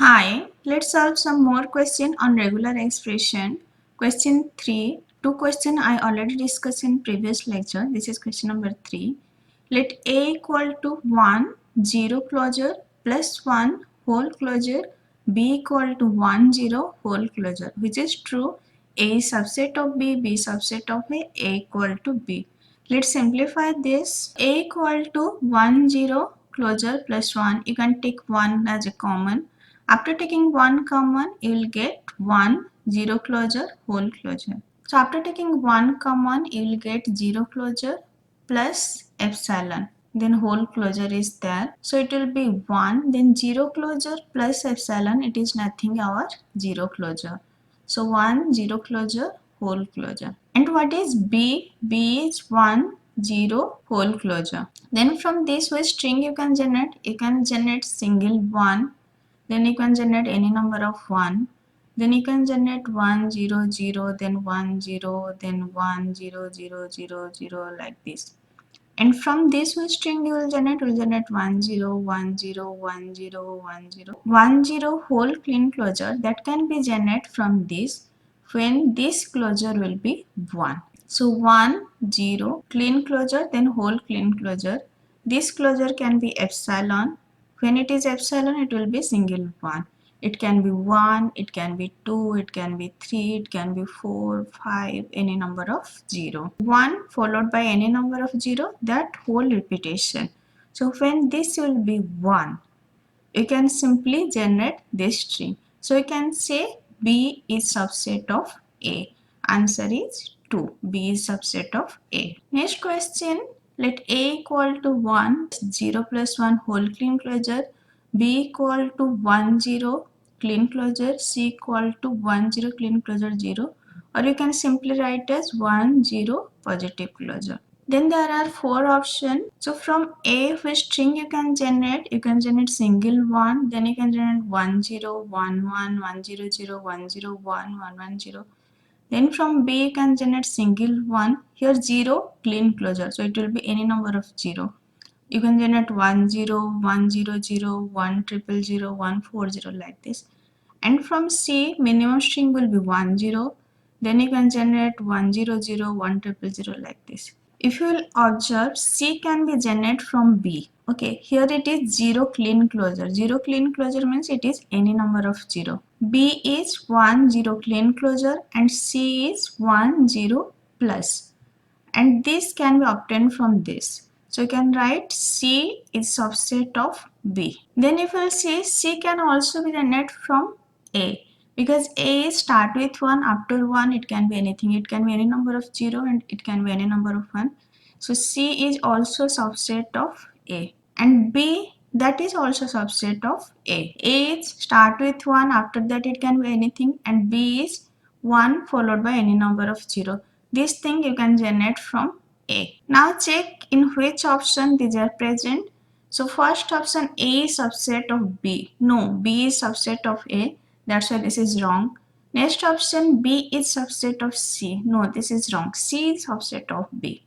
Hi, let's solve some more question on regular expression. Question 3. Two question I already discussed in previous lecture. This is question number 3. Let A equal to 1, 0 closure plus 1 whole closure, B equal to 1, 0 whole closure. Which is true? A is subset of B subset of A equal to B. Let's simplify this. A equal to 1, 0 closure plus 1. You can take 1 as a common. After taking 1 common, you will get 1, 0 closure, whole closure. So after taking 1 common, you will get 0 closure plus epsilon. Then whole closure is there. So it will be 1, then 0 closure plus epsilon. It is nothing our 0 closure. So 1, 0 closure, whole closure. And what is B? B is 1, 0 whole closure. Then from this way string you can generate single 1. Then you can generate any number of 1. Then you can generate 1 0 0, then 1 0, then 1 0 0 0 0 like this. And from this one string you will generate 1 0 1 0 1 0 1 0 1 0 whole clean closure that can be generated from this when this closure will be 1. So 1 0 clean closure, then whole clean closure. This closure can be epsilon. When it is epsilon, it will be single 1. It can be 1, it can be 2, it can be 3, it can be 4, 5, any number of 0. 1 followed by any number of 0, that whole repetition. So when this will be 1, you can simply generate this string. So you can say B is subset of A. Answer is 2. B is subset of A. Next question. Let A equal to 1, 0 plus 1 whole clean closure. B equal to 1, 0 clean closure. C equal to 1, 0 clean closure 0. Or you can simply write as 1, 0 positive closure. Then there are 4 options. So from A, which string you can generate single 1, then you can generate 1 0 1 1 1 0 0 1 0 1 1 1 0. Then from B you can generate single 1. Here 0 clean closure, so it will be any number of 0. You can generate 1 0 1 0 0 1 triple 0 1 4 0 like this. And from C minimum string will be 1 0. Then you can generate 1 0 0 1 triple 0 like this. If you will observe, C can be generated from B. Okay, here it is 0 clean closure. 0 clean closure means it is any number of 0. B is 1 0 clean closure and C is 1 0 plus. And this can be obtained from this. So you can write C is subset of B. Then if you will see, C can also be generated from A. Because A start with 1, after 1 it can be anything. It can be any number of 0 and it can be any number of 1. So C is also subset of A. And B, that is also subset of A. A is start with 1, after that it can be anything, and B is 1 followed by any number of 0. This thing you can generate from A. Now check in which option these are present. So first option, A is subset of B. No, B is subset of A. That's why this is wrong. Next option, B is subset of C. No, this is wrong. C is subset of B.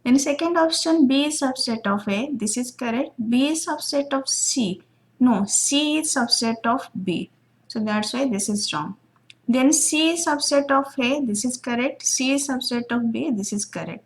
Then second option, B is subset of A. This is correct. B is subset of C. No, C is subset of B. So that's why this is wrong. Then C is subset of A. This is correct. C is subset of B. This is correct.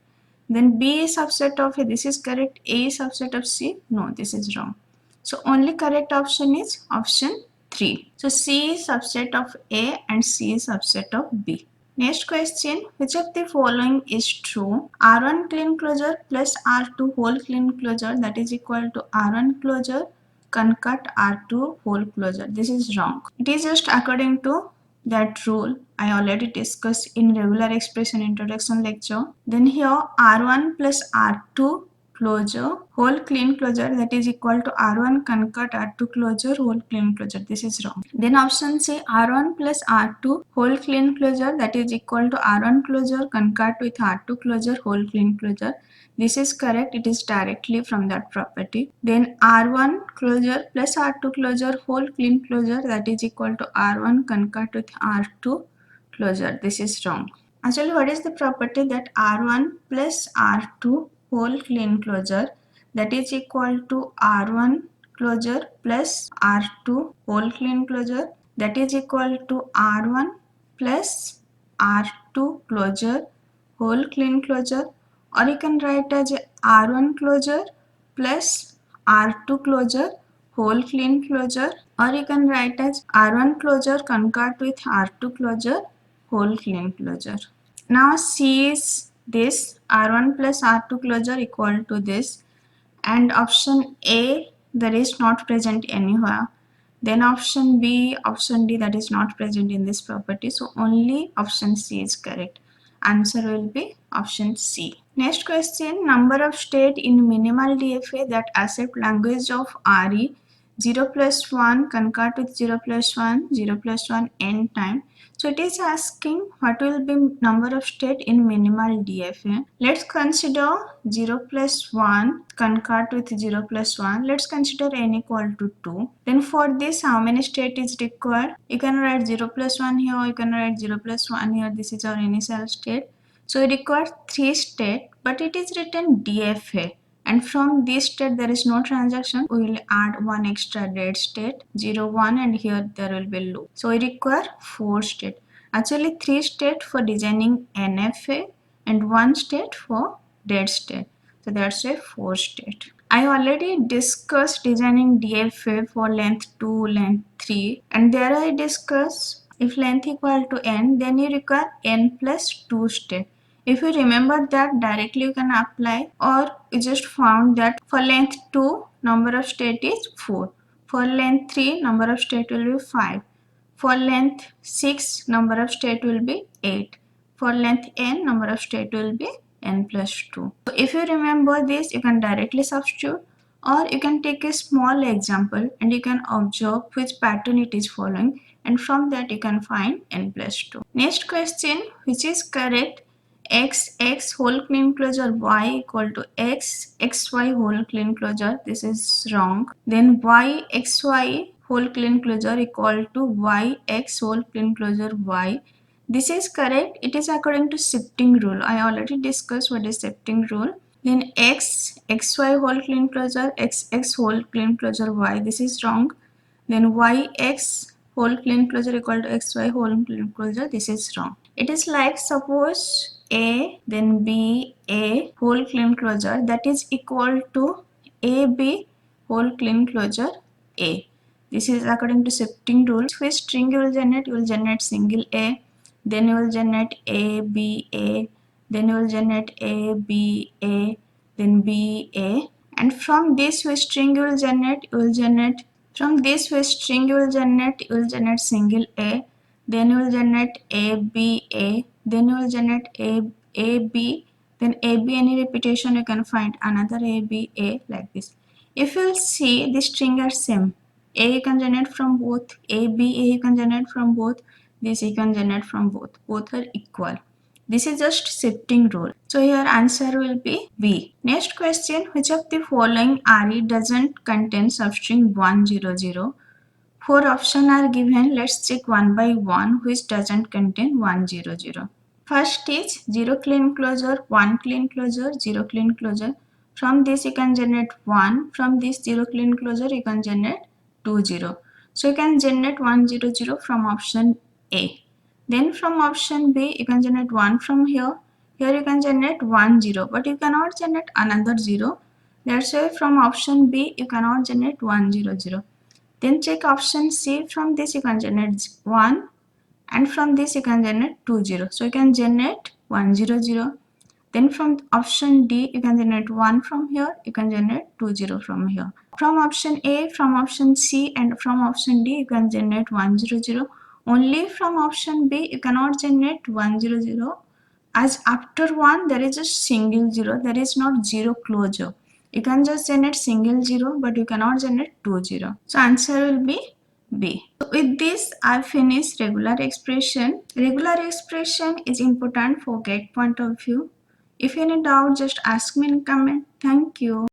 Then B is subset of A. This is correct. A is subset of C. No, this is wrong. So only correct option is option 3. So C is subset of A and C is subset of B. Next question, which of the following is true? R1 clean closure plus R2 whole clean closure, that is equal to R1 closure concat R2 whole closure. This is wrong. It is just according to that rule I already discussed in regular expression introduction lecture. Then here R1 plus R2 closure whole clean closure, that is equal to R1 concat R2 closure whole clean closure. This is wrong. Then option C, R1 plus R2 whole clean closure, that is equal to R1 closure concat with R2 closure whole clean closure. This is correct. It is directly from that property. Then R1 closure plus R2 closure whole clean closure, that is equal to R1 concat with R2 closure. This is wrong. Actually, what is the property that R1 plus R2 whole clean closure, that is equal to R1 closure plus R2 whole clean closure, that is equal to R1 plus R2 closure whole clean closure, or you can write as R1 closure plus R2 closure whole clean closure, or you can write as R1 closure concurred with R2 closure whole clean closure. Now C is this R1 plus R2 closure equal to this, and option A that is not present anywhere. Then option B, option D that is not present in this property. So only option C is correct. Answer will be option C. Next question, number of state in minimal DFA that accept language of RE 0 plus 1 concurred with 0 plus 1, 0 plus 1 n time. So it is asking what will be number of state in minimal DFA. Let's consider 0 plus 1 concurred with 0 plus 1. Let's consider n equal to 2. Then for this, how many state is required? You can write 0 plus 1 here, you can write 0 plus 1 here. This is our initial state. So we require 3 state, but it is written DFA. And from this state there is no transaction. We will add one extra dead state 0 1, and here there will be loop. So we require 4 state. Actually 3 state for designing NFA and 1 state for dead state. So that's a 4 state. I already discussed designing DFA for length 2, length 3, and there I discussed if length equal to n, then you require n plus 2 state. If you remember that, directly you can apply, or you just found that for length 2 number of state is 4, for length 3 number of state will be 5, for length 6 number of state will be 8, for length n number of state will be n plus 2. So if you remember this, you can directly substitute, or you can take a small example and you can observe which pattern it is following, and from that you can find n plus 2. Next question, which is correct? X whole clean closure y equal to xy whole clean closure. This is wrong. Then yxy whole clean closure equal to yx whole clean closure y. This is correct. It is according to shifting rule. I already discussed what is shifting rule. Then xy whole clean closure, xx whole clean closure y. This is wrong. Then yx whole clean closure equal to xy whole clean closure. This is wrong. It is like, suppose A then B A whole clean closure, that is equal to AB whole clean closure A. This is according to shifting rule. Which string you will generate single A, then you will generate A B A, then you will generate A B A, then B A, and from this which string you will generate from this which string you will generate single A, then you will generate A B A, then you will generate A B, then A B any repetition you can find another A B A, like this. If you will see, the string are same. A you can generate from both, A B A you can generate from both, this you can generate from both are equal. This is just shifting rule. So your answer will be B. Next question, which of the following RE doesn't contain substring 100? 4 options are given. Let's check one by one which doesn't contain 100. First is 0 clean closure, 1 clean closure, 0 clean closure. From this you can generate 1. From this 0 clean closure you can generate 20. So you can generate 100 from option A. Then from option B you can generate 1 from here. Here you can generate 1 0, but you cannot generate another 0. That's why from option B you cannot generate 100. Then check option C. From this you can generate 1, and from this you can generate 20. So you can generate 100. Then from option D you can generate 1 from here, you can generate 20 from here. From option A, from option C, and from option D you can generate 100. Only from option B you cannot generate 100, as after 1 there is a single 0, there is not 0 closure. You can just generate single 0, but you cannot generate 20. So answer will be B. So with this I finish regular expression. Regular expression is important for GATE point of view. If any doubt, just ask me in comment. Thank you.